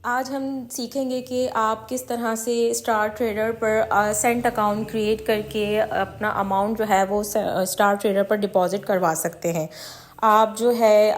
आज हम सीखेंगे कि आप किस तरह से स्टार ट्रेडर पर सेंट अकाउंट क्रिएट करके अपना अमाउंट जो है वो स्टार ट्रेडर पर डिपॉजिट करवा सकते हैं। आप जो है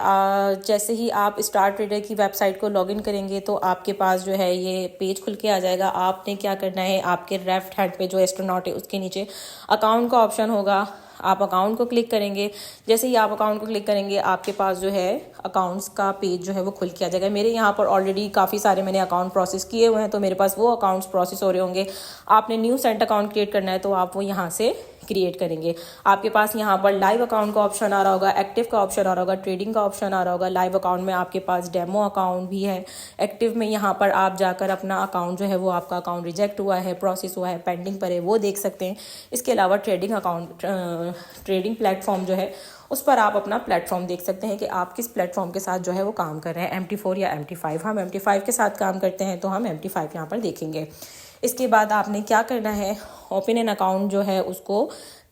जैसे ही आप स्टार ट्रेडर की वेबसाइट को लॉगिन करेंगे तो आपके पास जो है ये पेज खुल के आ जाएगा। आपने क्या करना है, आपके लेफ्ट हैंड पे जो एस्ट्रोनॉट है उसके नीचे अकाउंट का ऑप्शन होगा, आप अकाउंट को क्लिक करेंगे। जैसे ही आप अकाउंट को क्लिक करेंगे आपके पास जो है अकाउंट्स का पेज जो है वो खुल के आ जाएगा। मेरे यहाँ पर ऑलरेडी काफ़ी सारे मैंने अकाउंट प्रोसेस किए हुए हैं तो मेरे पास वो अकाउंट्स प्रोसेस हो रहे होंगे। आपने न्यू सेंट अकाउंट क्रिएट करना है तो आप वो यहाँ से क्रिएट करेंगे। आपके पास यहाँ पर लाइव अकाउंट का ऑप्शन आ रहा होगा, एक्टिव का ऑप्शन आ रहा होगा, ट्रेडिंग का ऑप्शन आ रहा होगा। लाइव अकाउंट में आपके पास डेमो अकाउंट भी है। एक्टिव में यहाँ पर आप जाकर अपना अकाउंट जो है वो आपका अकाउंट रिजेक्ट हुआ है, प्रोसेस हुआ है, पेंडिंग पर है, वो देख सकते हैं। इसके अलावा ट्रेडिंग अकाउंट ट्रेडिंग प्लेटफॉर्म जो है उस पर आप अपना प्लेटफॉर्म देख सकते हैं कि आप किस प्लेटफॉर्म के साथ जो है वो काम कर रहे हैं, MT4 या MT5। हम MT5 के साथ काम करते हैं तो हम MT5 यहाँ पर देखेंगे। इसके बाद आपने क्या करना है, ओपन एन अकाउंट जो है उसको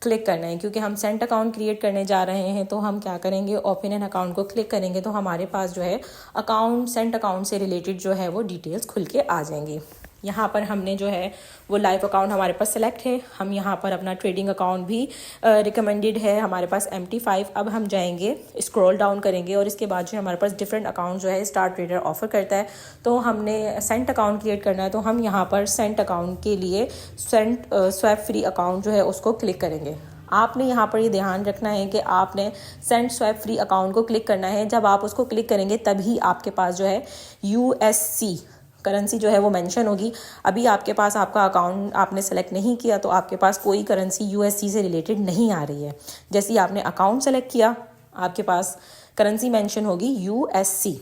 क्लिक करना है। क्योंकि हम सेंट अकाउंट क्रिएट करने जा रहे हैं तो हम क्या करेंगे, ओपन एन अकाउंट को क्लिक करेंगे तो हमारे पास जो है अकाउंट सेंट अकाउंट से रिलेटेड जो है वो डिटेल्स खुल के आ जाएंगी। यहाँ पर हमने जो है वो लाइव अकाउंट हमारे पास सेलेक्ट है। हम यहाँ पर अपना ट्रेडिंग अकाउंट भी रिकमेंडेड है हमारे पास MT5। अब हम जाएंगे, स्क्रॉल डाउन करेंगे और इसके बाद जो हमारे पास डिफरेंट अकाउंट जो है स्टार ट्रेडर ऑफर करता है। तो हमने सेंट अकाउंट क्रिएट करना है तो हम यहाँ पर सेंट अकाउंट के लिए सेंट स्वैप फ्री अकाउंट जो है उसको क्लिक करेंगे। आपने यहाँ पर ये ध्यान रखना है कि आपने सेंट स्वैप फ्री अकाउंट को क्लिक करना है। जब आप उसको क्लिक करेंगे तभी आपके पास जो है USC करेंसी जो है वो मेंशन होगी। अभी आपके पास आपका अकाउंट आपने सेलेक्ट नहीं किया तो आपके पास कोई करेंसी USC से रिलेटेड नहीं आ रही है। जैसे ही आपने अकाउंट सेलेक्ट किया आपके पास करेंसी मेंशन होगी USC।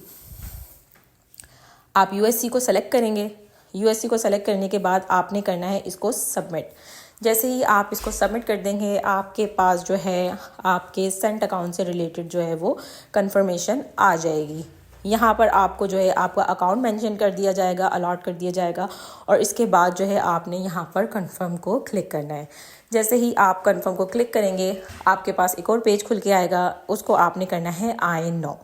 आप USC को सेलेक्ट करेंगे। USC को सेलेक्ट करने के बाद आपने करना है इसको सबमिट। जैसे ही आप इसको सबमिट कर देंगे आपके पास जो है आपके सेंट अकाउंट से रिलेटेड जो है वो कंफर्मेशन आ जाएगी। यहाँ पर आपको जो है आपका अकाउंट मेंशन कर दिया जाएगा, अलॉट कर दिया जाएगा और इसके बाद जो है आपने यहाँ पर कंफर्म को क्लिक करना है। जैसे ही आप कंफर्म को क्लिक करेंगे आपके पास एक और पेज खुल के आएगा, उसको आपने करना है I know।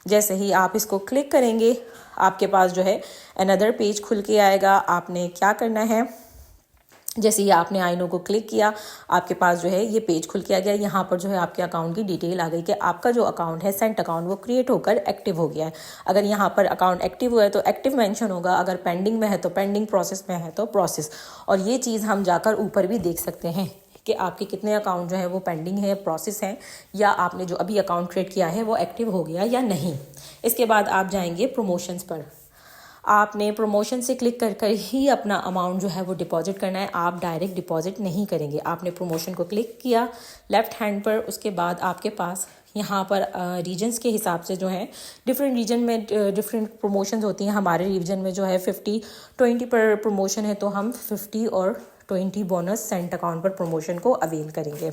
जैसे ही आप इसको क्लिक करेंगे आपके पास जो है अनदर पेज खुल के आएगा। आपने क्या करना है, जैसे ही आपने I know को क्लिक किया आपके पास जो है ये पेज खुल के आ गया। यहाँ पर जो है आपके अकाउंट की डिटेल आ गई कि आपका जो अकाउंट है सेंट अकाउंट वो क्रिएट होकर एक्टिव हो गया है। अगर यहाँ पर अकाउंट एक्टिव हुआ है तो एक्टिव मेंशन होगा, अगर पेंडिंग में है तो पेंडिंग, प्रोसेस में है तो प्रोसेस। और ये चीज़ हम जाकर ऊपर भी देख सकते हैं कि आपके कितने अकाउंट जो है वो पेंडिंग है, प्रोसेस है, या आपने जो अभी अकाउंट क्रिएट किया है वो एक्टिव हो गया या नहीं। इसके बाद आप जाएंगे प्रमोशंस पर। आपने प्रमोशन से क्लिक कर कर ही अपना अमाउंट जो है वो डिपॉजिट करना है। आप डायरेक्ट डिपॉजिट नहीं करेंगे। आपने प्रमोशन को क्लिक किया लेफ़्ट हैंड पर, उसके बाद आपके पास यहाँ पर रीजन्स के हिसाब से जो है डिफरेंट रीजन में डिफरेंट प्रमोशंस होती हैं। हमारे रीजन में जो है 50-20 पर प्रमोशन है तो हम 50 और 20 बोनस सेंट अकाउंट पर प्रमोशन को अवेल करेंगे।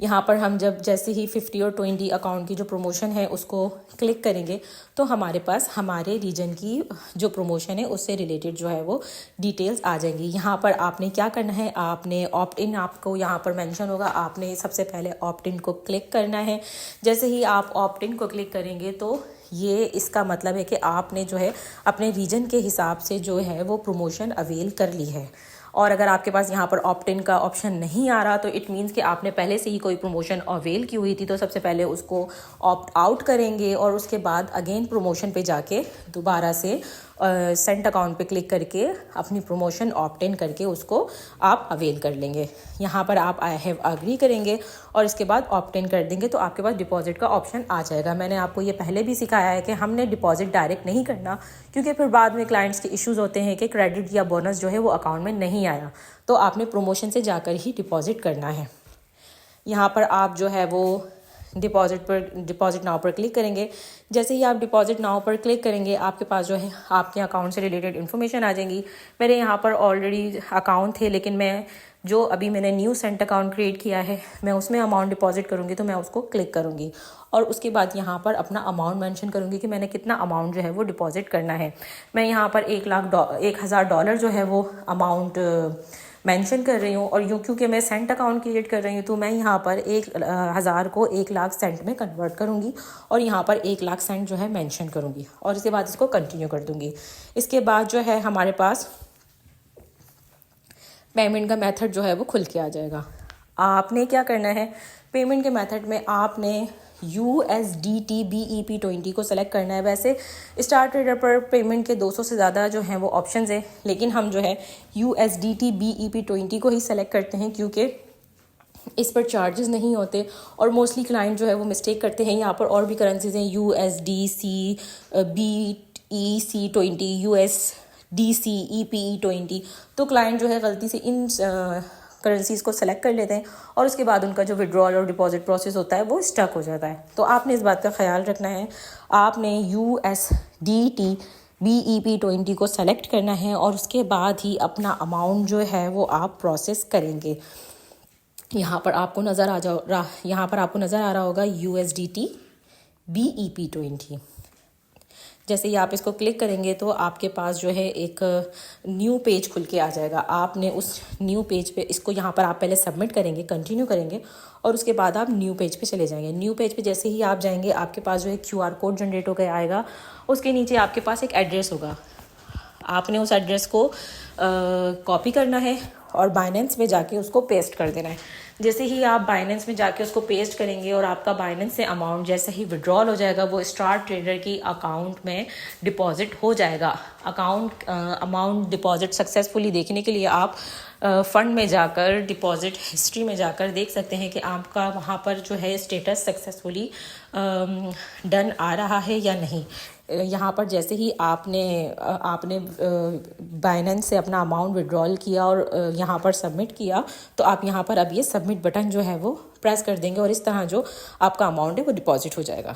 यहाँ पर हम जब जैसे ही 50 और 20 अकाउंट की जो प्रमोशन है उसको क्लिक करेंगे तो हमारे पास हमारे रीजन की जो प्रमोशन है उससे रिलेटेड जो है वो डिटेल्स आ जाएंगी। यहाँ पर आपने क्या करना है, आपने ऑप्ट इन, आपको यहाँ पर मेंशन होगा, आपने सबसे पहले ऑप्ट इन को क्लिक करना है। जैसे ही आप ऑप्ट इन को क्लिक करेंगे तो ये इसका मतलब है कि आपने जो है अपने रीजन के हिसाब से जो है वो प्रमोशन अवेल कर ली है। और अगर आपके पास यहाँ पर ऑप्ट इन का ऑप्शन नहीं आ रहा तो इट मीन्स कि आपने पहले से ही कोई प्रमोशन अवेल की हुई थी। तो सबसे पहले उसको ऑप्ट आउट करेंगे और उसके बाद अगेन प्रमोशन पे जाके दोबारा से सेंट अकाउंट पे क्लिक करके अपनी प्रमोशन ऑप्ट इन करके उसको आप अवेल कर लेंगे। यहाँ पर आप आई हैव अग्री करेंगे और इसके बाद ऑप्ट इन कर देंगे तो आपके पास डिपॉजिट का ऑप्शन आ जाएगा। मैंने आपको ये पहले भी सिखाया है कि हमने डिपॉजिट डायरेक्ट नहीं करना, क्योंकि फिर बाद में क्लाइंट्स के इश्यूज़ होते हैं कि क्रेडिट या बोनस जो है वो अकाउंट में नहीं आया। तो आपने प्रमोशन से जाकर ही डिपॉजिट करना है। यहाँ पर आप जो है वो डिपॉजिट नाउ पर क्लिक करेंगे। जैसे ही आप डिपॉजिट नाउ पर क्लिक करेंगे आपके पास जो है आपके अकाउंट से रिलेटेड इन्फॉर्मेशन आ जाएंगी। मेरे यहाँ पर ऑलरेडी अकाउंट थे लेकिन मैं जो अभी मैंने न्यू सेंट अकाउंट क्रिएट किया है मैं उसमें अमाउंट डिपॉजिट करूँगी तो मैं उसको क्लिक करूँगी और उसके बाद यहाँ पर अपना अमाउंट मेंशन करूँगी कि मैंने कितना अमाउंट जो है वो डिपॉजिट करना है। मैं यहाँ पर $1,000 जो है वो अमाउंट मेंशन कर रही हूँ, और यूँ क्योंकि मैं सेंट अकाउंट क्रिएट कर रही हूँ तो मैं यहाँ पर 1,000 को 1 लाख सेंट में कन्वर्ट करूँगी और यहाँ पर 1 लाख सेंट जो है मेंशन करूँगी और इसके बाद इसको कंटिन्यू कर दूँगी। इसके बाद जो है हमारे पास पेमेंट का मेथड जो है वो खुल के आ जाएगा। आपने क्या करना है, पेमेंट के मेथड में आपने USDT BEP20 को सेलेक्ट करना है। वैसे स्टार ट्रेडर पर पेमेंट के 200 से ज़्यादा जो हैं वो ऑप्शंस हैं, लेकिन हम जो है USDT BEP20 को ही सेलेक्ट करते हैं क्योंकि इस पर चार्जेस नहीं होते और मोस्टली क्लाइंट जो है वो मिस्टेक करते हैं। यहाँ पर और भी करेंसीज हैं USDC BEC20 USDC EPE20, तो क्लाइंट जो है गलती से इन करेंसीज को सेलेक्ट कर लेते हैं और उसके बाद उनका जो विड्रॉल और डिपॉजिट प्रोसेस होता है वो स्टक हो जाता है। तो आपने इस बात का ख्याल रखना है, आपने USDT BEP20 को सेलेक्ट करना है और उसके बाद ही अपना अमाउंट जो है वो आप प्रोसेस करेंगे। यहाँ पर आपको नज़र आ रहा होगा USDT BEP20। जैसे ही आप इसको क्लिक करेंगे तो आपके पास जो है एक न्यू पेज खुल के आ जाएगा। आपने उस न्यू पेज पे इसको यहाँ पर आप पहले सबमिट करेंगे, कंटिन्यू करेंगे और उसके बाद आप न्यू पेज पे चले जाएंगे। न्यू पेज पे जैसे ही आप जाएंगे आपके पास जो है QR कोड जनरेट होकर आएगा। उसके नीचे आपके पास एक एड्रेस होगा, आपने उस एड्रेस को कॉपी करना है और बाइनेंस में जाके उसको पेस्ट कर देना है। जैसे ही आप बाइनेंस में जाके उसको पेस्ट करेंगे और आपका बाइनेंस से अमाउंट जैसे ही विड्रॉल हो जाएगा वो स्टार ट्रेडर की अकाउंट में डिपॉजिट हो जाएगा। अमाउंट डिपॉजिट सक्सेसफुली देखने के लिए आप फ़ंड में जाकर डिपॉजिट हिस्ट्री में जाकर देख सकते हैं कि आपका वहाँ पर जो है स्टेटस सक्सेसफुली डन आ रहा है या नहीं। यहाँ पर जैसे ही आपने बाइनेंस से अपना अमाउंट विड्रॉल किया और यहाँ पर सबमिट किया तो आप यहाँ पर अब ये सबमिट बटन जो है वो प्रेस कर देंगे और इस तरह जो आपका अमाउंट है वो डिपॉजिट हो जाएगा।